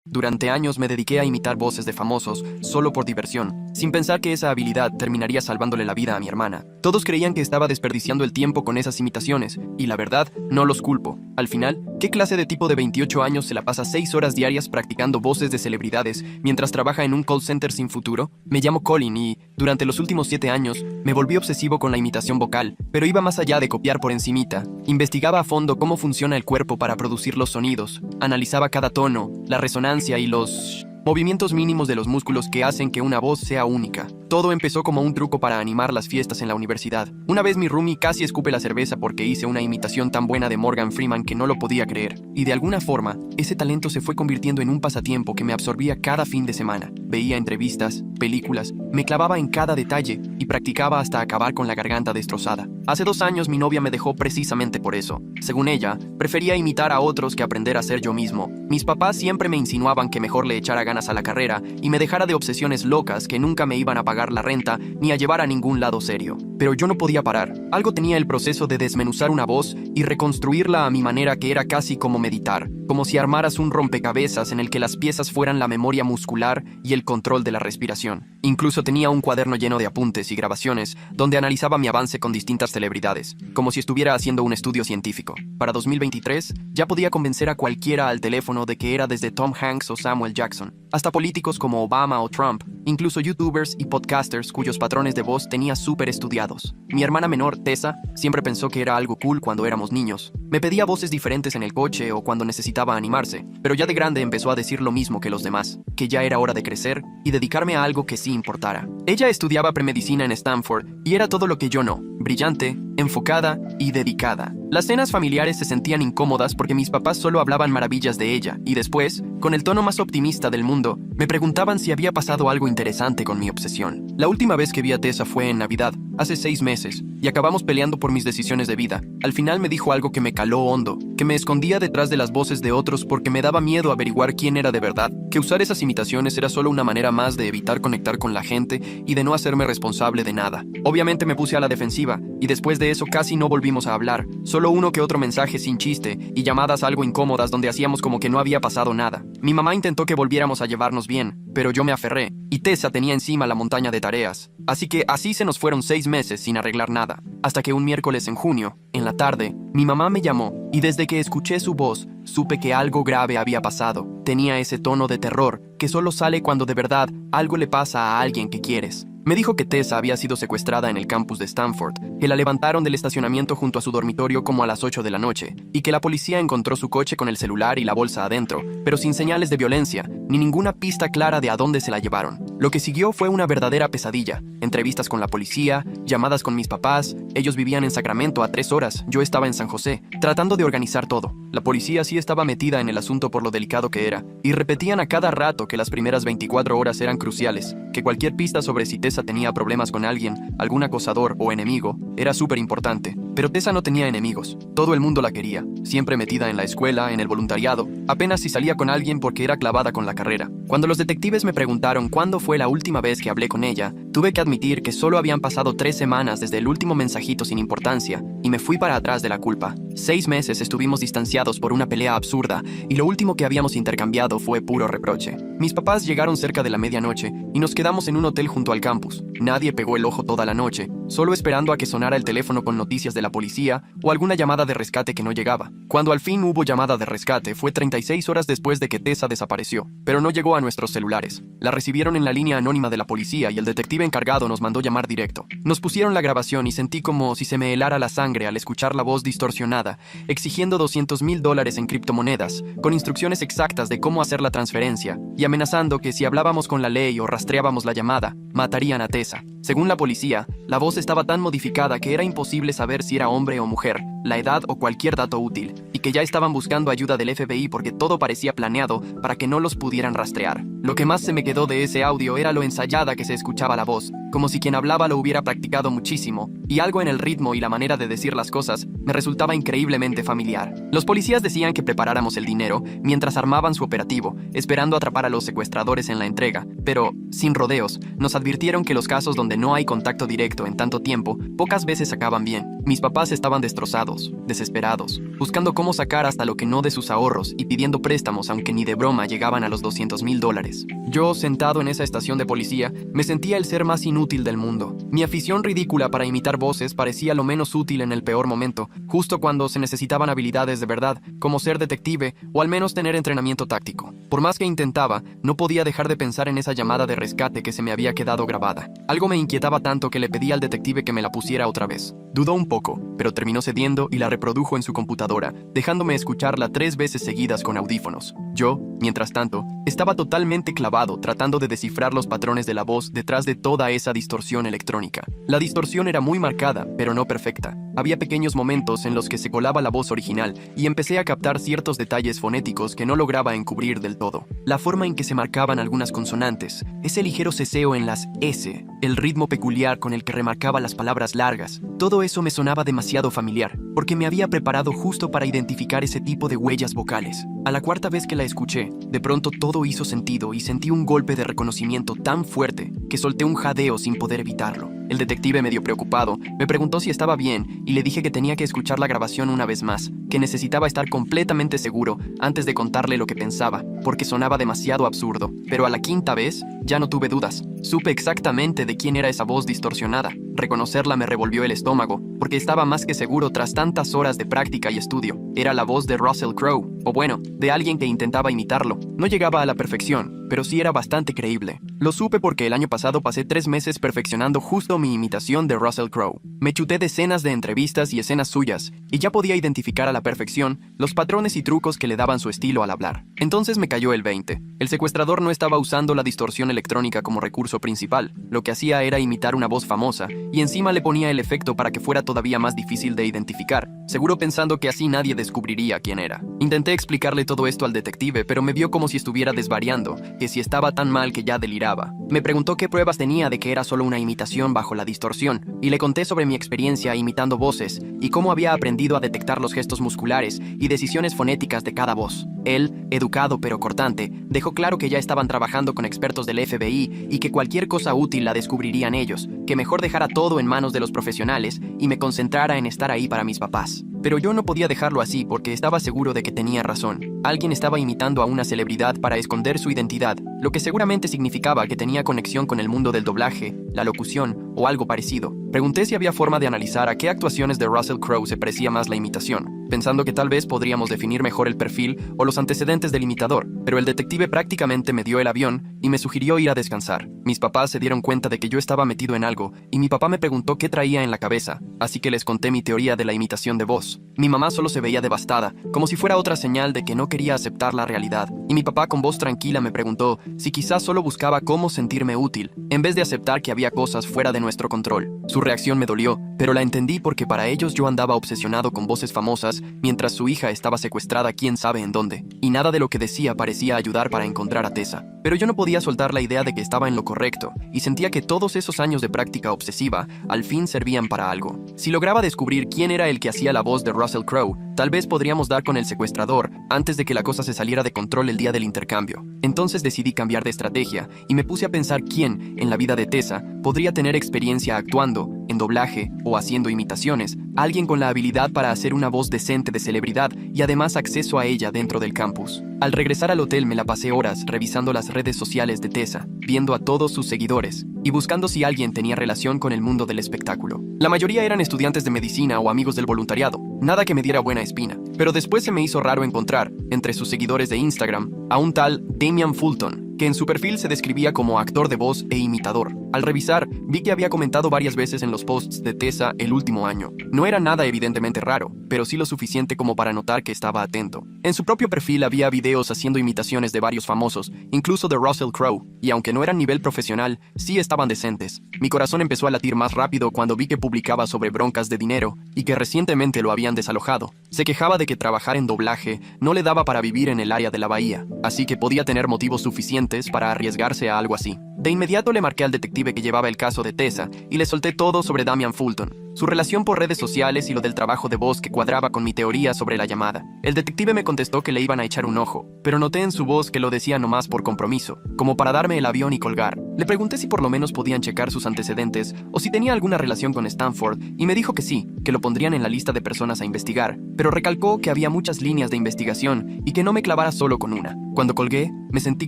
Durante años me dediqué a imitar voces de famosos solo por diversión, sin pensar que esa habilidad terminaría salvándole la vida a mi hermana. Todos creían que estaba desperdiciando el tiempo con esas imitaciones, y la verdad, no los culpo. Al final, ¿qué clase de tipo de 28 años se la pasa 6 horas diarias practicando voces de celebridades mientras trabaja en un call center sin futuro? Me llamo Colin y, durante los últimos 7 años, me volví obsesivo con la imitación vocal, pero iba más allá de copiar por encimita. Investigaba a fondo cómo funciona el cuerpo para producir los sonidos, analizaba cada tono, la resonancia y los movimientos mínimos de los músculos que hacen que una voz sea única. Todo empezó como un truco para animar las fiestas en la universidad. Una vez mi roomie casi escupe la cerveza porque hice una imitación tan buena de Morgan Freeman que no lo podía creer. Y de alguna forma, ese talento se fue convirtiendo en un pasatiempo que me absorbía cada fin de semana. Veía entrevistas, películas, me clavaba en cada detalle y practicaba hasta acabar con la garganta destrozada. Hace 2 años mi novia me dejó precisamente por eso. Según ella, prefería imitar a otros que aprender a ser yo mismo. Mis papás siempre me insinuaban que mejor le echara ganas a la carrera y me dejara de obsesiones locas que nunca me iban a pagar la renta ni a llevar a ningún lado serio. Pero yo no podía parar. Algo tenía el proceso de desmenuzar una voz y reconstruirla a mi manera, que era casi como meditar, como si armaras un rompecabezas en el que las piezas fueran la memoria muscular y el control de la respiración. Incluso tenía un cuaderno lleno de apuntes y grabaciones donde analizaba mi avance con distintas celebridades, como si estuviera haciendo un estudio científico. Para 2023, ya podía convencer a cualquiera al teléfono de que era desde Tom Hanks o Samuel Jackson, hasta políticos como Obama o Trump, incluso youtubers y podcasters cuyos patrones de voz tenía súper estudiados. Mi hermana menor, Tessa, siempre pensó que era algo cool cuando éramos niños. Me pedía voces diferentes en el coche o cuando necesitaba animarse, pero ya de grande empezó a decir lo mismo que los demás, que ya era hora de crecer y dedicarme a algo que sí importara. Ella estudiaba premedicina en Stanford y era todo lo que yo no: brillante, enfocada y dedicada. Las cenas familiares se sentían incómodas porque mis papás solo hablaban maravillas de ella y después, con el tono más optimista del mundo, me preguntaban si había pasado algo interesante con mi obsesión. La última vez que vi a Tessa fue en Navidad, hace 6 meses, y acabamos peleando por mis decisiones de vida. Al final me dijo algo que me caló hondo, que me escondía detrás de las voces de otros porque me daba miedo averiguar quién era de verdad, que usar esas imitaciones era solo una manera más de evitar conectar con la gente y de no hacerme responsable de nada. Obviamente me puse a la defensiva, y después de eso casi no volvimos a hablar, solo uno que otro mensaje sin chiste y llamadas algo incómodas donde hacíamos como que no había pasado nada. Mi mamá intentó que volviéramos a llevarnos bien, pero yo me aferré, y Tessa tenía encima la montaña de tareas. Así que así se nos fueron 6 meses sin arreglar nada, hasta que un miércoles en junio, en la tarde, mi mamá me llamó, y desde que escuché su voz, supe que algo grave había pasado. Tenía ese tono de terror que solo sale cuando de verdad algo le pasa a alguien que quieres. Me dijo que Tessa había sido secuestrada en el campus de Stanford, que la levantaron del estacionamiento junto a su dormitorio como a las 8 de la noche, y que la policía encontró su coche con el celular y la bolsa adentro, pero sin señales de violencia, ni ninguna pista clara de a dónde se la llevaron. Lo que siguió fue una verdadera pesadilla: entrevistas con la policía, llamadas con mis papás. Ellos vivían en Sacramento a 3 horas, yo estaba en San José, tratando de organizar todo. La policía sí estaba metida en el asunto por lo delicado que era, y repetían a cada rato que las primeras 24 horas eran cruciales, que cualquier pista sobre si Tessa tenía problemas con alguien, algún acosador o enemigo, era súper importante. Pero Tessa no tenía enemigos. Todo el mundo la quería, siempre metida en la escuela, en el voluntariado, apenas si salía con alguien porque era clavada con la carrera. Cuando los detectives me preguntaron cuándo fue la última vez que hablé con ella, tuve que admitir que solo habían pasado 3 semanas desde el último mensajito sin importancia, y me fui para atrás de la culpa. 6 meses estuvimos distanciados por una pelea absurda, y lo último que habíamos intercambiado fue puro reproche. Mis papás llegaron cerca de la medianoche, y nos quedamos en un hotel junto al campus. Nadie pegó el ojo toda la noche, solo esperando a que sonara el teléfono con noticias de la policía o alguna llamada de rescate que no llegaba. Cuando al fin hubo llamada de rescate, fue 36 horas después de que Tessa desapareció, pero no llegó a nuestros celulares. La recibieron en la línea anónima de la policía y el detective encargado nos mandó llamar directo. Nos pusieron la grabación y sentí como si se me helara la sangre al escuchar la voz distorsionada, exigiendo $200,000 en criptomonedas, con instrucciones exactas de cómo hacer la transferencia, y amenazando que si hablábamos con la ley o rastreábamos la llamada, matarían a Tessa. Según la policía, la voz estaba tan modificada que era imposible saber si era hombre o mujer, la edad o cualquier dato útil, y que ya estaban buscando ayuda del FBI porque todo parecía planeado para que no los pudieran rastrear. Lo que más se me quedó de ese audio era lo ensayada que se escuchaba la voz, como si quien hablaba lo hubiera practicado muchísimo, y algo en el ritmo y la manera de decir las cosas me resultaba increíblemente familiar. Los policías decían que preparáramos el dinero mientras armaban su operativo, esperando atrapar a los secuestradores en la entrega, pero, sin rodeos, nos advirtieron que los casos donde no hay contacto directo en tanto tiempo, pocas veces acaban bien. Mis papás estaban destrozados, desesperados, buscando cómo sacar hasta lo que no de sus ahorros y pidiendo préstamos aunque ni de broma llegaban a los $200,000. Yo, sentado en esa estación de policía, me sentía el ser más inútil del mundo. Mi afición ridícula para imitar voces parecía lo menos útil en el peor momento, justo cuando se necesitaban habilidades de verdad, como ser detective o al menos tener entrenamiento táctico. Por más que intentaba, no podía dejar de pensar en esa llamada de rescate que se me había quedado grabada. Algo me inquietaba tanto que le pedí al detective que me la pusiera otra vez. Dudó un poco, pero terminó cediendo y la reprodujo en su computadora, dejándome escucharla 3 veces seguidas con audífonos. Yo, mientras tanto, estaba totalmente clavado tratando de descifrar los patrones de la voz detrás de toda esa distorsión electrónica. La distorsión era muy marcada, pero no perfecta. Había pequeños momentos en los que se colaba la voz original y empecé a captar ciertos detalles fonéticos que no lograba encubrir del todo. La forma en que se marcaban algunas consonantes, ese ligero ceseo en las S, el ritmo peculiar con el que remarcaba las palabras largas, todo eso me sonaba demasiado familiar, porque me había preparado justo para identificar ese tipo de huellas vocales. A la cuarta vez que la escuché, de pronto todo hizo sentido y sentí un golpe de reconocimiento tan fuerte que solté un jadeo sin poder evitarlo. El detective, medio preocupado, me preguntó si estaba bien y le dije que tenía que escuchar la grabación una vez más, que necesitaba estar completamente seguro antes de contarle lo que pensaba, porque sonaba demasiado absurdo. Pero a la quinta vez, ya no tuve dudas. Supe exactamente de quién era esa voz distorsionada. Reconocerla me revolvió el estómago, porque estaba más que seguro tras tantas horas de práctica y estudio. Era la voz de Russell Crowe, o bueno, de alguien que intentaba imitarlo. No llegaba a la perfección, pero sí era bastante creíble. Lo supe porque el año pasado pasé 3 meses perfeccionando justo mi imitación de Russell Crowe. Me chuté decenas de entrevistas y escenas suyas, y ya podía identificar a la perfección los patrones y trucos que le daban su estilo al hablar. Entonces me cayó el 20. El secuestrador no estaba usando la distorsión electrónica como recurso principal. Lo que hacía era imitar una voz famosa, y encima le ponía el efecto para que fuera todavía más difícil de identificar, seguro pensando que así nadie descubriría quién era. Intenté explicarle todo esto al detective, pero me vio como si estuviera desvariando, que si estaba tan mal que ya deliraba. Me preguntó qué pruebas tenía de que era solo una imitación bajo la distorsión, y le conté sobre mi experiencia imitando voces y cómo había aprendido a detectar los gestos musculares y decisiones fonéticas de cada voz. Él, educado pero cortante, dejó claro que ya estaban trabajando con expertos del FBI y que cualquier cosa útil la descubrirían ellos, que mejor dejara todo en manos de los profesionales y me concentrara en estar ahí para mis papás. Pero yo no podía dejarlo así porque estaba seguro de que tenía razón. Alguien estaba imitando a una celebridad para esconder su identidad, lo que seguramente significaba que tenía conexión con el mundo del doblaje, la locución o algo parecido. Pregunté si había forma de analizar a qué actuaciones de Russell Crowe se parecía más la imitación, pensando que tal vez podríamos definir mejor el perfil o los antecedentes del imitador, pero el detective prácticamente me dio el avión y me sugirió ir a descansar. Mis papás se dieron cuenta de que yo estaba metido en algo y mi papá me preguntó qué traía en la cabeza, así que les conté mi teoría de la imitación de voz. Mi mamá solo se veía devastada, como si fuera otra señal de que no quería aceptar la realidad, y mi papá con voz tranquila me preguntó si quizás solo buscaba cómo sentirme útil, en vez de aceptar que había cosas fuera de nuestro control. Su reacción me dolió, pero la entendí porque para ellos yo andaba obsesionado con voces famosas, mientras su hija estaba secuestrada quién sabe en dónde, y nada de lo que decía parecía ayudar para encontrar a Tessa. Pero yo no podía soltar la idea de que estaba en lo correcto, y sentía que todos esos años de práctica obsesiva al fin servían para algo. Si lograba descubrir quién era el que hacía la voz de Russell Crowe, tal vez podríamos dar con el secuestrador antes de que la cosa se saliera de control el día del intercambio. Entonces decidí cambiar de estrategia y me puse a pensar quién, en la vida de Tessa, podría tener experiencia actuando, en doblaje o haciendo imitaciones, alguien con la habilidad para hacer una voz decente de celebridad y además acceso a ella dentro del campus. Al regresar al hotel me la pasé horas revisando las redes sociales de Tessa, viendo a todos sus seguidores y buscando si alguien tenía relación con el mundo del espectáculo. La mayoría eran estudiantes de medicina o amigos del voluntariado, nada que me diera buena espina. Pero después se me hizo raro encontrar, entre sus seguidores de Instagram, a un tal Damian Fulton, que en su perfil se describía como actor de voz e imitador. Al revisar, vi que había comentado varias veces en los posts de Tessa el último año. No era nada evidentemente raro, pero sí lo suficiente como para notar que estaba atento. En su propio perfil había videos haciendo imitaciones de varios famosos, incluso de Russell Crowe, y aunque no eran nivel profesional, sí estaban decentes. Mi corazón empezó a latir más rápido cuando vi que publicaba sobre broncas de dinero y que recientemente lo habían desalojado. Se quejaba de que trabajar en doblaje no le daba para vivir en el área de la bahía, así que podía tener motivos suficientes para arriesgarse a algo así. De inmediato le marqué al detective que llevaba el caso de Tessa y le solté todo sobre Damian Fulton. su relación por redes sociales y lo del trabajo de voz que cuadraba con mi teoría sobre la llamada. El detective me contestó que le iban a echar un ojo, pero noté en su voz que lo decía nomás por compromiso, como para darme el avión y colgar. Le pregunté si por lo menos podían checar sus antecedentes o si tenía alguna relación con Stanford y me dijo que sí, que lo pondrían en la lista de personas a investigar, pero recalcó que había muchas líneas de investigación y que no me clavara solo con una. Cuando colgué, me sentí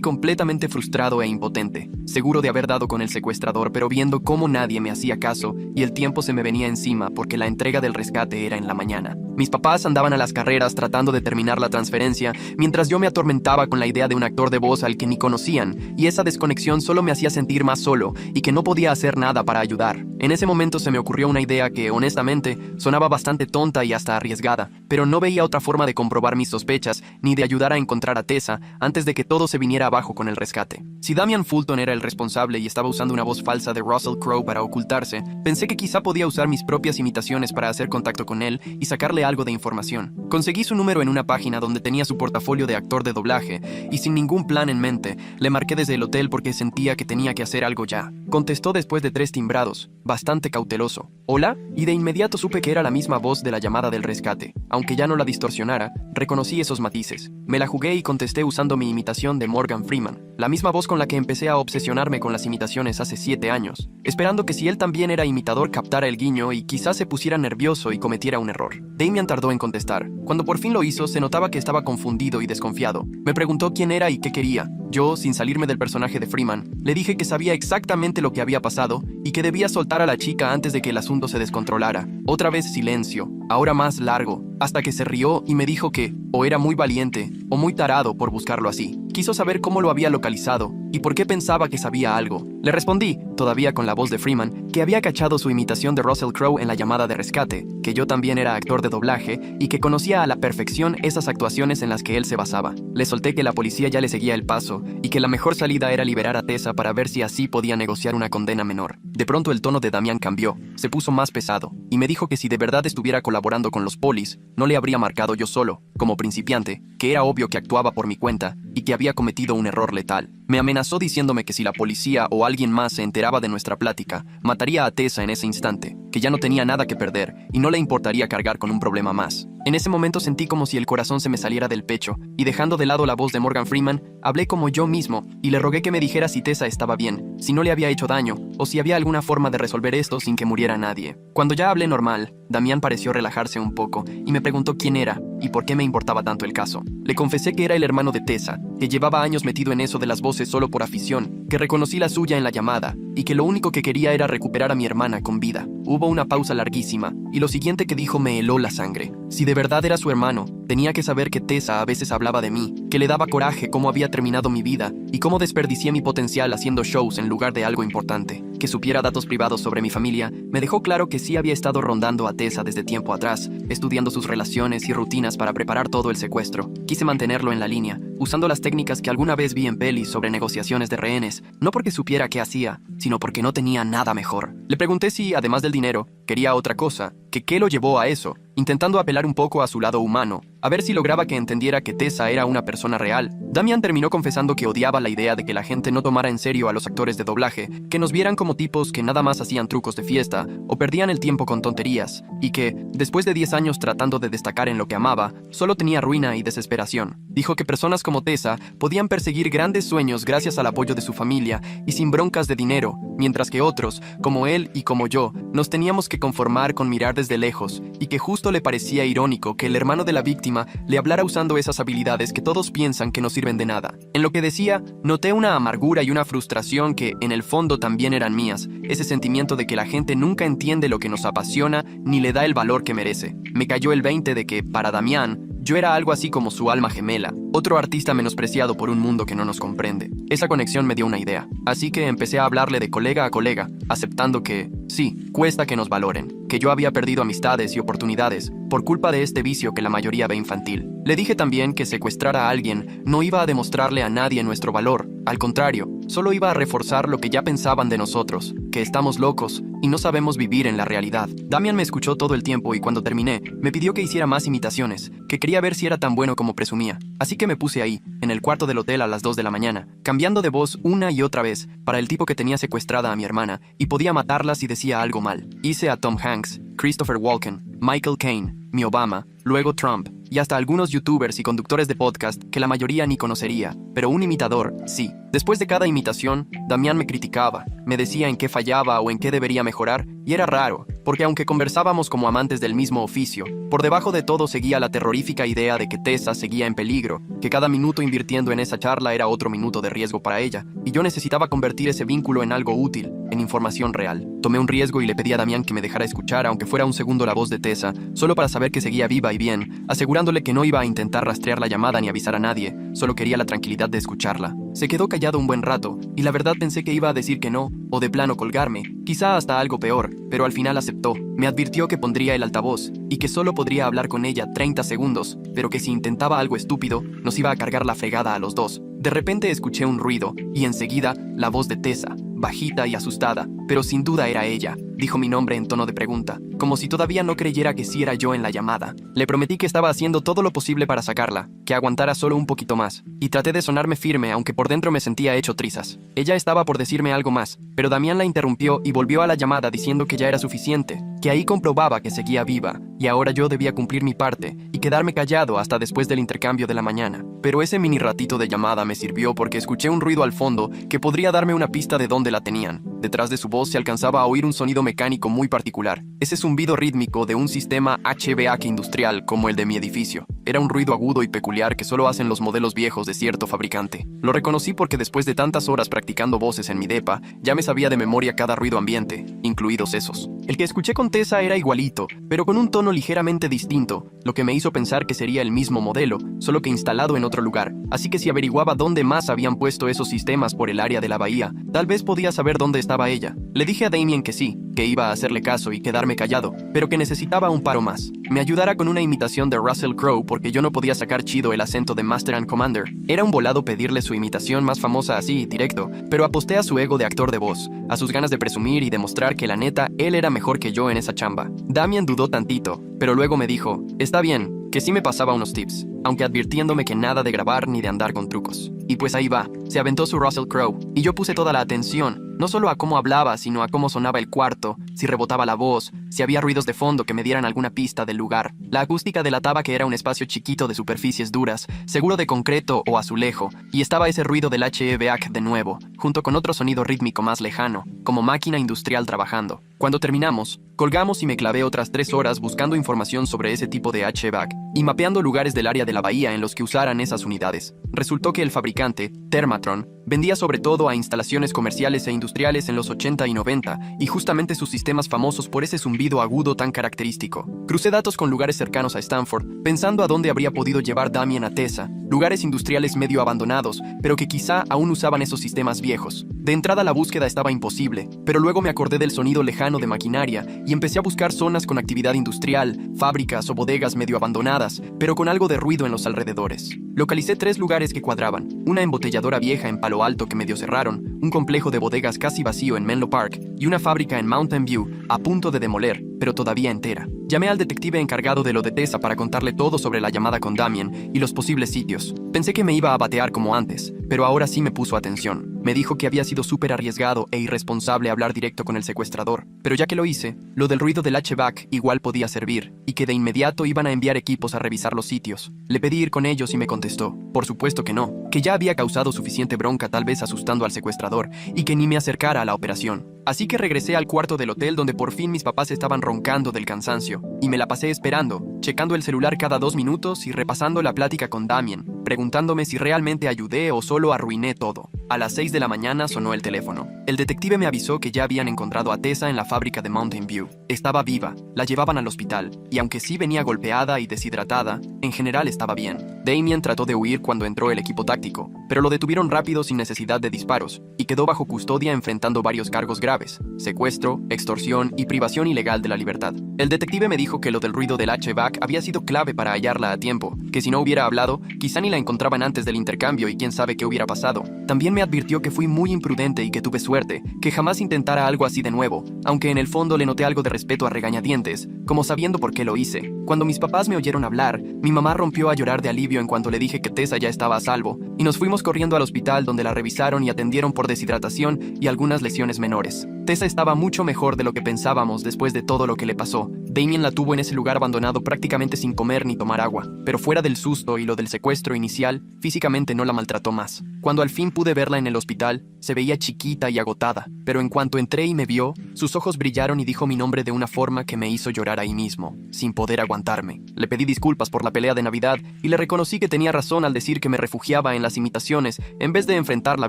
completamente frustrado e impotente, seguro de haber dado con el secuestrador, pero viendo cómo nadie me hacía caso y el tiempo se me venía encima porque la entrega del rescate era en la mañana. Mis papás andaban a las carreras tratando de terminar la transferencia, mientras yo me atormentaba con la idea de un actor de voz al que ni conocían, y esa desconexión solo me hacía sentir más solo y que no podía hacer nada para ayudar. En ese momento se me ocurrió una idea que, honestamente, sonaba bastante tonta y hasta arriesgada, pero no veía otra forma de comprobar mis sospechas ni de ayudar a encontrar a Tessa antes de que todo se viniera abajo con el rescate. Si Damian Fulton era el responsable y estaba usando una voz falsa de Russell Crowe para ocultarse, pensé que quizá podía usar mis propias imitaciones para hacer contacto con él y sacarle algo de información. Conseguí su número en una página donde tenía su portafolio de actor de doblaje y sin ningún plan en mente, le marqué desde el hotel porque sentía que tenía que hacer algo ya. Contestó después de 3 timbrados, bastante cauteloso. ¿Hola? Y de inmediato supe que era la misma voz de la llamada del rescate. Aunque ya no la distorsionara, reconocí esos matices. Me la jugué y contesté usando mi imitación de Morgan Freeman, la misma voz con la que empecé a obsesionarme con las imitaciones hace 7 años, esperando que si él también era imitador captara el guiño y quizás se pusiera nervioso y cometiera un error. Damian tardó en contestar. Cuando por fin lo hizo, se notaba que estaba confundido y desconfiado. Me preguntó quién era y qué quería. Yo, sin salirme del personaje de Freeman, le dije que sabía exactamente lo que había pasado y que debía soltar a la chica antes de que el asunto se descontrolara. Otra vez silencio, ahora más largo, hasta que se rió y me dijo que o era muy valiente o muy tarado por buscarlo así. Quiso saber cómo lo había localizado y por qué pensaba que sabía algo. Le respondí, todavía con la voz de Freeman, que había cachado su imitación de Russell Crowe en la llamada de rescate, que yo también era actor de doblaje y que conocía a la perfección esas actuaciones en las que él se basaba. Le solté que la policía ya le seguía el paso y que la mejor salida era liberar a Tessa para ver si así podía negociar una condena menor. De pronto el tono de Damian cambió, se puso más pesado y me dijo que si de verdad estuviera colaborando con los polis, no le habría marcado yo solo, como principiante, que era obvio que actuaba por mi cuenta y que había cometido un error letal. Me amenazó diciéndome que si la policía o alguien más se enteraba de nuestra plática, mataría a Tessa en ese instante, que ya no tenía nada que perder y no le importaría cargar con un problema más. En ese momento sentí como si el corazón se me saliera del pecho y dejando de lado la voz de Morgan Freeman, hablé como yo mismo y le rogué que me dijera si Tessa estaba bien, si no le había hecho daño o si había alguna forma de resolver esto sin que muriera nadie. Cuando ya hablé normal, Damian pareció relajarse un poco y me preguntó quién era y por qué me importaba tanto el caso. Le confesé que era el hermano de Tessa, que llevaba años metido en eso de las voces solo por afición, que reconocí la suya en la llamada y que lo único que quería era recuperar a mi hermana con vida. Hubo una pausa larguísima y lo siguiente que dijo me heló la sangre. Si de verdad era su hermano, tenía que saber que Tessa a veces hablaba de mí, que le daba coraje cómo había terminado mi vida y cómo desperdicié mi potencial haciendo shows en lugar de algo importante. Que supiera datos privados sobre mi familia me dejó claro que sí había estado rondando a Tessa desde tiempo atrás, estudiando sus relaciones y rutinas para preparar todo el secuestro. Quise mantenerlo en la línea, usando las técnicas que alguna vez vi en pelis sobre negociaciones de rehenes, no porque supiera qué hacía, sino porque no tenía nada mejor. Le pregunté si, además del dinero, quería otra cosa, que qué lo llevó a eso, intentando apelar un poco a su lado humano, a ver si lograba que entendiera que Tessa era una persona real. Damian terminó confesando que odiaba la idea de que la gente no tomara en serio a los actores de doblaje, que nos vieran como tipos que nada más hacían trucos de fiesta o perdían el tiempo con tonterías, y que, después de 10 años tratando de destacar en lo que amaba, solo tenía ruina y desesperación. Dijo que personas como Tessa podían perseguir grandes sueños gracias al apoyo de su familia y sin broncas de dinero, mientras que otros, como él y como yo, nos teníamos que conformar con mirar desde lejos, y que justo le parecía irónico que el hermano de la víctima le hablara usando esas habilidades que todos piensan que no sirven de nada. En lo que decía, noté una amargura y una frustración que, en el fondo, también eran mías, ese sentimiento de que la gente nunca entiende lo que nos apasiona ni le da el valor que merece. Me cayó el 20 de que, para Damian, yo era algo así como su alma gemela, otro artista menospreciado por un mundo que no nos comprende. Esa conexión me dio una idea, así que empecé a hablarle de colega a colega, aceptando que, sí, cuesta que nos valoren, que yo había perdido amistades y oportunidades por culpa de este vicio que la mayoría ve infantil. Le dije también que secuestrar a alguien no iba a demostrarle a nadie nuestro valor, al contrario, solo iba a reforzar lo que ya pensaban de nosotros, que estamos locos y no sabemos vivir en la realidad. Damian me escuchó todo el tiempo y cuando terminé, me pidió que hiciera más imitaciones, que quería ver si era tan bueno como presumía. Así que me puse ahí, en el cuarto del hotel a las 2 de la mañana, cambiando de voz una y otra vez para el tipo que tenía secuestrada a mi hermana y podía matarla si decía algo mal. Hice a Tom Hanks, Christopher Walken, Michael Caine, mi Obama, luego Trump, y hasta algunos youtubers y conductores de podcast que la mayoría ni conocería, pero un imitador, sí. Después de cada imitación, Damián me criticaba, me decía en qué fallaba o en qué debería mejorar, y era raro, porque aunque conversábamos como amantes del mismo oficio, por debajo de todo seguía la terrorífica idea de que Tessa seguía en peligro, que cada minuto invirtiendo en esa charla era otro minuto de riesgo para ella, y yo necesitaba convertir ese vínculo en algo útil, en información real. Tomé un riesgo y le pedí a Damián que me dejara escuchar, aunque fuera un segundo, la voz de Tessa, solo para saber que seguía viva y bien, asegurándole que no iba a intentar rastrear la llamada ni avisar a nadie, solo quería la tranquilidad de escucharla. Se quedó callado un buen rato, y la verdad pensé que iba a decir que no, o de plano colgarme, quizá hasta algo peor, pero al final aceptó. Me advirtió que pondría el altavoz, y que solo podría hablar con ella 30 segundos, pero que si intentaba algo estúpido, nos iba a cargar la fregada a los dos. De repente escuché un ruido, y enseguida, la voz de Tessa, bajita y asustada, pero sin duda era ella. Dijo mi nombre en tono de pregunta, como si todavía no creyera que sí era yo en la llamada. Le prometí que estaba haciendo todo lo posible para sacarla, que aguantara solo un poquito más, y traté de sonarme firme aunque por dentro me sentía hecho trizas. Ella estaba por decirme algo más, pero Damián la interrumpió y volvió a la llamada diciendo que ya era suficiente, que ahí comprobaba que seguía viva, y ahora yo debía cumplir mi parte y quedarme callado hasta después del intercambio de la mañana. Pero ese mini ratito de llamada me sirvió porque escuché un ruido al fondo que podría darme una pista de dónde la tenían. Detrás de su voz se alcanzaba a oír un sonido mecánico muy particular. Ese zumbido rítmico de un sistema HVAC industrial como el de mi edificio. Era un ruido agudo y peculiar que solo hacen los modelos viejos de cierto fabricante. Lo reconocí porque después de tantas horas practicando voces en mi depa, ya me sabía de memoria cada ruido ambiente, incluidos esos. El que escuché con Tessa era igualito, pero con un tono ligeramente distinto, lo que me hizo pensar que sería el mismo modelo, solo que instalado en otro lugar. Así que si averiguaba dónde más habían puesto esos sistemas por el área de la bahía, tal vez podía saber dónde estaba ella. Le dije a Damien que sí, que iba a hacerle caso y quedarme callado, pero que necesitaba un paro más. Me ayudara con una imitación de Russell Crowe porque yo no podía sacar chido el acento de Master and Commander. Era un volado pedirle su imitación más famosa así, directo, pero aposté a su ego de actor de voz, a sus ganas de presumir y demostrar que la neta, él era mejor que yo en esa chamba. Damien dudó tantito, pero luego me dijo, está bien, que sí me pasaba unos tips, aunque advirtiéndome que nada de grabar ni de andar con trucos. Y pues ahí va, se aventó su Russell Crowe, y yo puse toda la atención, no solo a cómo hablaba, sino a cómo sonaba el cuarto, si rebotaba la voz, si había ruidos de fondo que me dieran alguna pista del lugar. La acústica delataba que era un espacio chiquito de superficies duras, seguro de concreto o azulejo, y estaba ese ruido del HVAC de nuevo, junto con otro sonido rítmico más lejano, como máquina industrial trabajando. Cuando terminamos, colgamos y me clavé otras 3 horas buscando información sobre ese tipo de HVAC y mapeando lugares del área de la bahía en los que usaran esas unidades. Resultó que el fabricante, Thermatron, vendía sobre todo a instalaciones comerciales e industriales en los 80 y 90, y justamente sus sistemas famosos por ese zumbido agudo tan característico. Crucé datos con lugares cercanos a Stanford, pensando a dónde habría podido llevar Damien a Tessa, lugares industriales medio abandonados, pero que quizá aún usaban esos sistemas viejos. De entrada la búsqueda estaba imposible, pero luego me acordé del sonido lejano de maquinaria y empecé a buscar zonas con actividad industrial, fábricas o bodegas medio abandonadas, pero con algo de ruido en los alrededores. Localicé 3 lugares que cuadraban, una embotelladora vieja en Palo Alto que medio cerraron, un complejo de bodegas casi vacío en Menlo Park y una fábrica en Mountain View, a punto de demoler, pero todavía entera. Llamé al detective encargado de lo de Tessa para contarle todo sobre la llamada con Damien y los posibles sitios. Pensé que me iba a batear como antes, pero ahora sí me puso atención. Me dijo que había sido súper arriesgado e irresponsable hablar directo con el secuestrador, pero ya que lo hice, lo del ruido del HVAC igual podía servir, y que de inmediato iban a enviar equipos a revisar los sitios. Le pedí ir con ellos y me contestó, por supuesto que no, que ya había causado suficiente bronca tal vez asustando al secuestrador, y que ni me acercara a la operación. Así que regresé al cuarto del hotel donde por fin mis papás estaban roncando del cansancio, y me la pasé esperando, checando el celular cada 2 minutos y repasando la plática con Damien, preguntándome si realmente ayudé o solo arruiné todo. A las 6 de la mañana sonó el teléfono. El detective me avisó que ya habían encontrado a Tessa en la fábrica de Mountain View. Estaba viva, la llevaban al hospital, y aunque sí venía golpeada y deshidratada, en general estaba bien. Damien trató de huir cuando entró el equipo táctico, pero lo detuvieron rápido sin necesidad de disparos, y quedó bajo custodia enfrentando varios cargos graves: secuestro, extorsión y privación ilegal de la libertad. El detective me dijo que lo del ruido del HVAC había sido clave para hallarla a tiempo, que si no hubiera hablado, quizá ni la encontraban antes del intercambio y quién sabe qué hubiera pasado. También me me advirtió que fui muy imprudente y que tuve suerte, que jamás intentara algo así de nuevo, aunque en el fondo le noté algo de respeto a regañadientes, como sabiendo por qué lo hice. Cuando mis papás me oyeron hablar, mi mamá rompió a llorar de alivio en cuanto le dije que Tessa ya estaba a salvo, y nos fuimos corriendo al hospital donde la revisaron y atendieron por deshidratación y algunas lesiones menores. Tessa estaba mucho mejor de lo que pensábamos después de todo lo que le pasó. Damien la tuvo en ese lugar abandonado prácticamente sin comer ni tomar agua, pero fuera del susto y lo del secuestro inicial, físicamente no la maltrató más. Cuando al fin pude verla en el hospital, se veía chiquita y agotada, pero en cuanto entré y me vio, sus ojos brillaron y dijo mi nombre de una forma que me hizo llorar ahí mismo, sin poder aguantarme. Le pedí disculpas por la pelea de Navidad y le reconocí que tenía razón al decir que me refugiaba en las imitaciones en vez de enfrentar la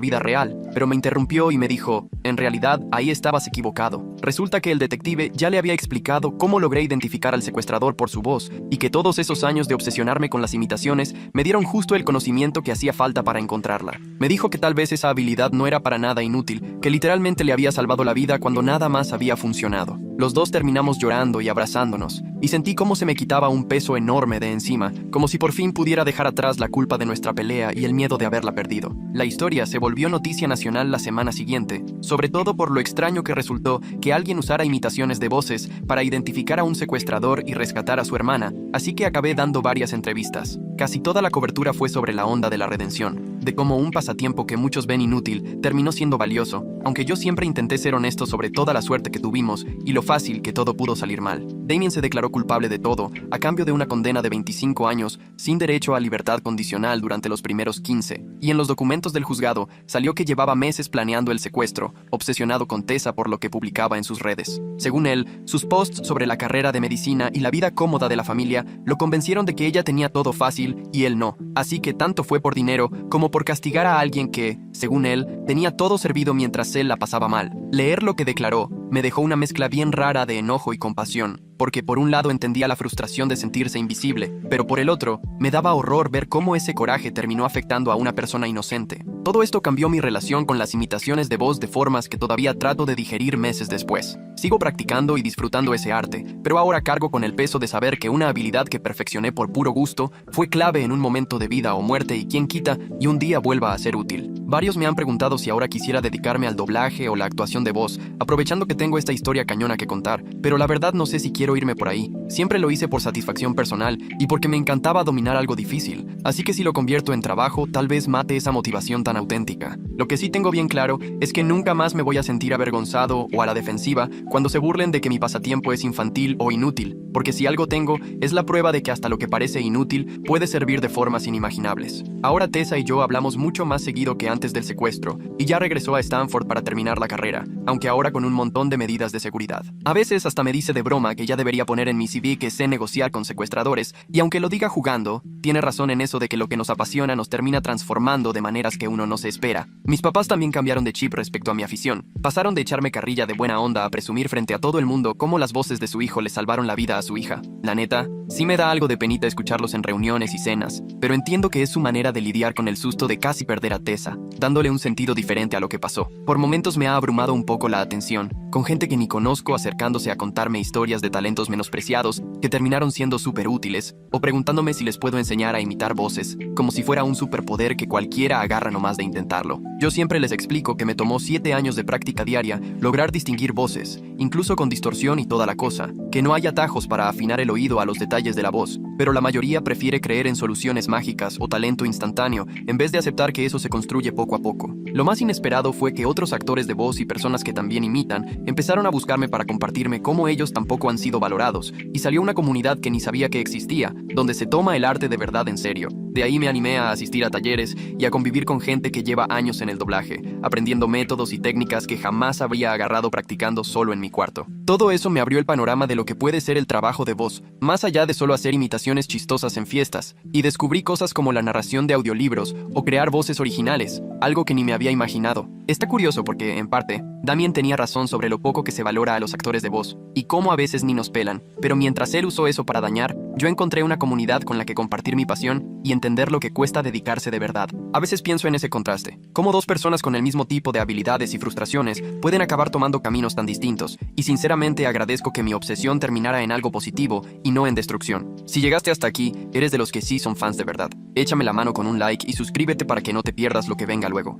vida real, pero me interrumpió y me dijo, en realidad, ahí estabas equivocado. Resulta que el detective ya le había explicado cómo logré identificar al secuestrador por su voz y que todos esos años de obsesionarme con las imitaciones me dieron justo el conocimiento que hacía falta para encontrarla. Me dijo que tal vez esa habilidad no era para nada inútil, que literalmente le había salvado la vida cuando nada más había funcionado. Los dos terminamos llorando y abrazándonos, y sentí cómo se me quitaba un peso enorme de encima, como si por fin pudiera dejar atrás la culpa de nuestra pelea y el miedo de haberla perdido. La historia se volvió noticia nacional la semana siguiente, sobre todo por lo extraño que resultó que alguien usara imitaciones de voces para identificar a un secuestrador y rescatar a su hermana, así que acabé dando varias entrevistas. Casi toda la cobertura fue sobre la onda de la redención, de cómo un pasatiempo que muchos ven inútil terminó siendo valioso, aunque yo siempre intenté ser honesto sobre toda la suerte que tuvimos y lo fácil que todo pudo salir mal. Damien se declaró culpable de todo, a cambio de una condena de 25 años, sin derecho a libertad condicional durante los primeros 15, y en los documentos del juzgado salió que llevaba meses planeando el secuestro, obsesionado con Tessa por lo que publicaba en sus redes. Según él, sus posts sobre la carrera de medicina y la vida cómoda de la familia lo convencieron de que ella tenía todo fácil y él no, así que tanto fue por dinero como por castigar a alguien que, según él, tenía todo servido mientras él la pasaba mal. Leer lo que declaró me dejó una mezcla bien rara de enojo y compasión, porque por un lado entendía la frustración de sentirse invisible, pero por el otro, me daba horror ver cómo ese coraje terminó afectando a una persona inocente. Todo esto cambió mi relación con las imitaciones de voz de formas que todavía trato de digerir meses después. Sigo practicando y disfrutando ese arte, pero ahora cargo con el peso de saber que una habilidad que perfeccioné por puro gusto fue clave en un momento de vida o muerte y quién quita y un día vuelva a ser útil. Varios me han preguntado si ahora quisiera dedicarme al doblaje o la actuación de voz, aprovechando que tengo esta historia cañona que contar, pero la verdad no sé si quiero irme por ahí. Siempre lo hice por satisfacción personal y porque me encantaba dominar algo difícil, así que si lo convierto en trabajo, tal vez mate esa motivación tan auténtica. Lo que sí tengo bien claro es que nunca más me voy a sentir avergonzado o a la defensiva cuando se burlen de que mi pasatiempo es infantil o inútil, porque si algo tengo, es la prueba de que hasta lo que parece inútil puede servir de formas inimaginables. Ahora Tessa y yo hablamos mucho más seguido que antes del secuestro, y ya regresó a Stanford para terminar la carrera, aunque ahora con un montón de medidas de seguridad. A veces hasta me dice de broma que ya debería poner en mi CV que sé negociar con secuestradores, y aunque lo diga jugando, tiene razón en eso de que lo que nos apasiona nos termina transformando de maneras que uno no se espera. Mis papás también cambiaron de chip respecto a mi afición. Pasaron de echarme carrilla de buena onda a presumir frente a todo el mundo cómo las voces de su hijo le salvaron la vida a su hija. La neta, sí me da algo de penita escucharlos en reuniones y cenas, pero entiendo que es su manera de lidiar con el susto de casi perder a Tessa, dándole un sentido diferente a lo que pasó. Por momentos me ha abrumado un poco la atención, con gente que ni conozco acercándose a contarme historias de talentos menospreciados que terminaron siendo súper útiles, o preguntándome si les puedo enseñar a imitar voces, como si fuera un superpoder que cualquiera agarra nomás de intentarlo. Yo siempre les explico que me tomó 7 años de práctica diaria lograr distinguir voces, incluso con distorsión y toda la cosa, que no hay atajos para afinar el oído a los detalles de la voz, pero la mayoría prefiere creer en soluciones mágicas o talento instantáneo en vez de aceptar que eso se construye poco a poco. Lo más inesperado fue que otros actores de voz y personas que también imitan empezaron a buscarme para compartirme cómo ellos tampoco han sido valorados, y salió una comunidad que ni sabía que existía, donde se toma el arte de verdad en serio. De ahí me animé a asistir a talleres y a convivir con gente que lleva años en el doblaje, aprendiendo métodos y técnicas que jamás habría agarrado practicando solo en mi cuarto. Todo eso me abrió el panorama de lo que puede ser el trabajo de voz, más allá de solo hacer imitaciones chistosas en fiestas, y descubrí cosas como la narración de audiolibros o crear voces originales, algo que ni me había imaginado. Está curioso porque, en parte, Damien tenía razón sobre lo poco que se valora a los actores de voz, y cómo a veces ni nos pelan, pero mientras él usó eso para dañar, yo encontré una comunidad con la que compartir mi pasión y entender lo que cuesta dedicarse de verdad. A veces pienso en ese contraste, cómo dos personas con el mismo tipo de habilidades y frustraciones pueden acabar tomando caminos tan distintos, y sinceramente agradezco que mi obsesión terminara en algo positivo y no en destrucción. Si llegaste hasta aquí, eres de los que sí son fans de verdad. Échame la mano con un like y suscríbete para que no te pierdas lo que venga luego.